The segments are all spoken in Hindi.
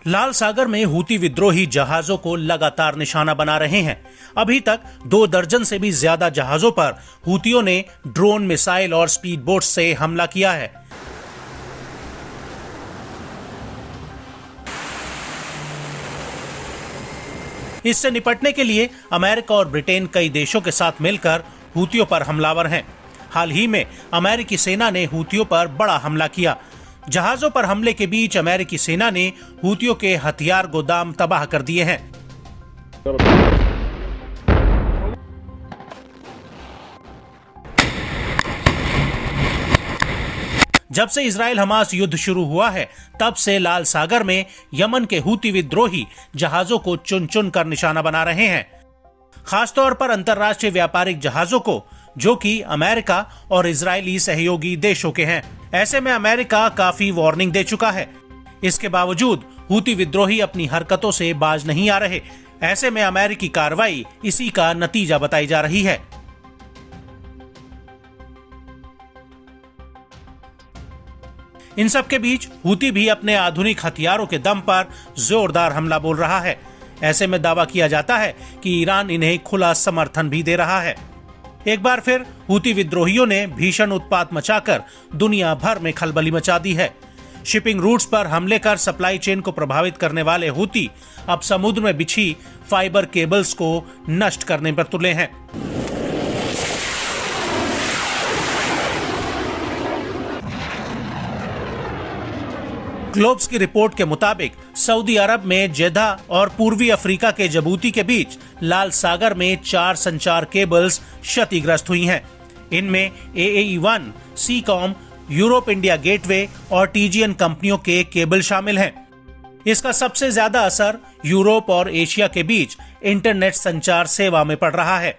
लाल सागर में हूती विद्रोही जहाजों को लगातार निशाना बना रहे हैं। अभी तक 2 दर्जन से भी ज्यादा जहाजों पर हूतियों ने ड्रोन, मिसाइल और स्पीड बोट से हमला किया है। इससे निपटने के लिए अमेरिका और ब्रिटेन कई देशों के साथ मिलकर हूतियों पर हमलावर हैं। हाल ही में अमेरिकी सेना ने हूतियों पर बड़ा हमला किया। जहाजों पर हमले के बीच अमेरिकी सेना ने हूतियों के हथियार गोदाम तबाह कर दिए हैं। जब से इजराइल हमास युद्ध शुरू हुआ है, तब से लाल सागर में यमन के हूती विद्रोही जहाजों को चुन चुन कर निशाना बना रहे हैं। खासतौर पर अंतर्राष्ट्रीय व्यापारिक जहाजों को, जो कि अमेरिका और इजरायली सहयोगी देशों के हैं। ऐसे में अमेरिका काफी वार्निंग दे चुका है। इसके बावजूद हूती विद्रोही अपनी हरकतों से बाज नहीं आ रहे। ऐसे में अमेरिकी कार्रवाई इसी का नतीजा बताई जा रही है। इन सब के बीच हूती भी अपने आधुनिक हथियारों के दम पर जोरदार हमला बोल रहा है। ऐसे में दावा किया जाता है कि ईरान इन्हें खुला समर्थन भी दे रहा है। एक बार फिर हूती विद्रोहियों ने भीषण उत्पात मचाकर दुनिया भर में खलबली मचा दी है। शिपिंग रूट्स पर हमले कर सप्लाई चेन को प्रभावित करने वाले हूती अब समुद्र में बिछी फाइबर केबल्स को नष्ट करने पर तुले हैं। ग्लोब्स की रिपोर्ट के मुताबिक सऊदी अरब में जेदा और पूर्वी अफ्रीका के जबूती के बीच लाल सागर में 4 संचार केबल्स क्षतिग्रस्त हुई हैं। इनमें AAE1, सीकॉम, यूरोप इंडिया गेटवे और TGN कंपनियों के केबल शामिल हैं। इसका सबसे ज्यादा असर यूरोप और एशिया के बीच इंटरनेट संचार सेवा में पड़ रहा है,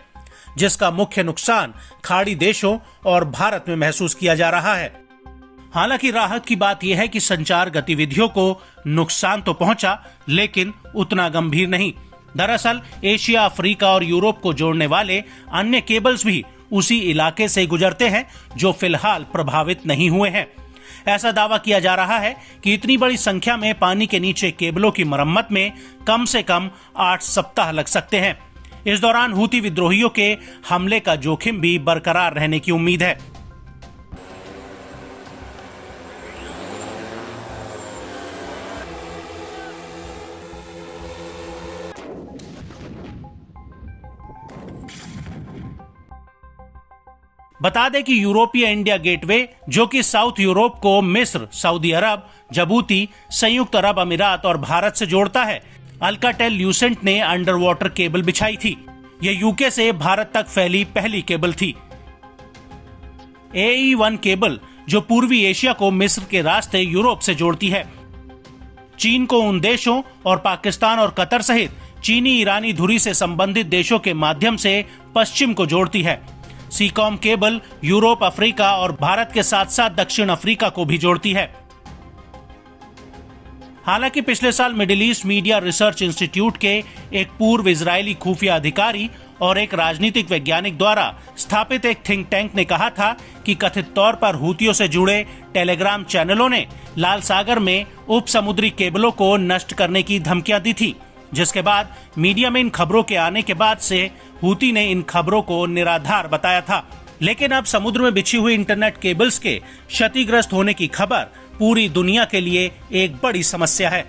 जिसका मुख्य नुकसान खाड़ी देशों और भारत में महसूस किया जा रहा है। हालांकि राहत की बात यह है कि संचार गतिविधियों को नुकसान तो पहुंचा, लेकिन उतना गंभीर नहीं। दरअसल एशिया, अफ्रीका और यूरोप को जोड़ने वाले अन्य केबल्स भी उसी इलाके से गुजरते हैं, जो फिलहाल प्रभावित नहीं हुए हैं। ऐसा दावा किया जा रहा है कि इतनी बड़ी संख्या में पानी के नीचे केबलों की मरम्मत में कम से कम 8 सप्ताह लग सकते हैं। इस दौरान हूती विद्रोहियों के हमले का जोखिम भी बरकरार रहने की उम्मीद है। बता दें कि यूरोपीय इंडिया गेटवे, जो कि साउथ यूरोप को मिस्र, सऊदी अरब, जबूती, संयुक्त अरब अमीरात और भारत से जोड़ता है, अल्काटेल ल्यूसेंट ने अंडर वाटर केबल बिछाई थी। यह यूके से भारत तक फैली पहली केबल थी। AAE1 केबल, जो पूर्वी एशिया को मिस्र के रास्ते यूरोप से जोड़ती है, चीन को उन देशों और पाकिस्तान और कतर सहित चीनी ईरानी धुरी से संबंधित देशों के माध्यम से पश्चिम को जोड़ती है। सीकॉम केबल यूरोप, अफ्रीका और भारत के साथ साथ दक्षिण अफ्रीका को भी जोड़ती है। हालांकि पिछले साल middle east media research institute के एक पूर्व इजरायली खुफिया अधिकारी और एक राजनीतिक वैज्ञानिक द्वारा स्थापित एक थिंक टैंक ने कहा था कि कथित तौर पर हूतियों से जुड़े टेलीग्राम चैनलों ने लाल सागर में उप समुद्री केबलों को नष्ट करने की धमकियां दी थी, जिसके बाद मीडिया में इन खबरों के आने के बाद से हूती ने इन खबरों को निराधार बताया था। लेकिन अब समुद्र में बिछी हुई इंटरनेट केबल्स के क्षतिग्रस्त होने की खबर पूरी दुनिया के लिए एक बड़ी समस्या है।